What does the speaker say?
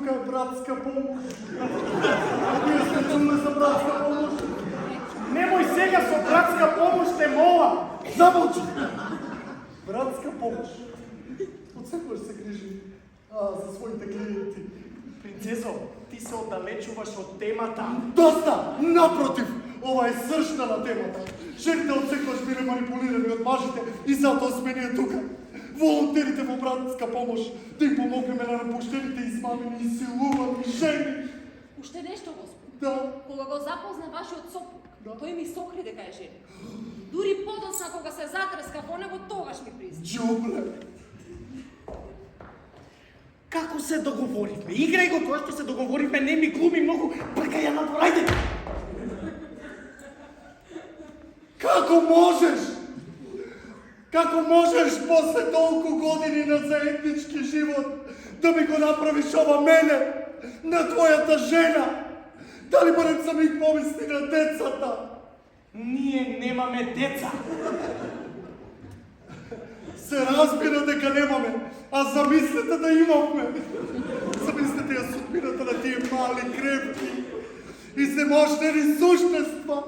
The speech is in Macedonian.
тука е братска помош. Вие сте чули за братска помош? Немој сега со братска помош те мола. Замолчи! Братска помош. Од секојаш се грижи за своите клиенти. Принцезо, ти се оддалечуваш од темата. Доста! Напротив, ова е сршна на темата. Жените од секојаш биле манипулирани од мажите и затоа сме ние тука. Волонтерите во братска помош да им помогнеме на напуштените, измамени и силувани жени. Уште нешто, Господ. Да. Кога го запозна вашиот сопруг, Да. тој ми сокри дека е жена. Дури подоцна кога се затреска во него, тогаш ми призна. Џубле. Како се договоривме? Играј го тоа што се договоривме, не ми глуми многу. Пркај ја надвор, ајде! Како можеш? Како можеш после толку години на заеднички живот да ми го направиш ова мене, на твојата жена? Дали барем за миг помисли на децата? Ние немаме деца. Се разбира дека немаме, а замислете да имавме. Замислете ја судбината на тие мали, крепки и се мощнени суштества.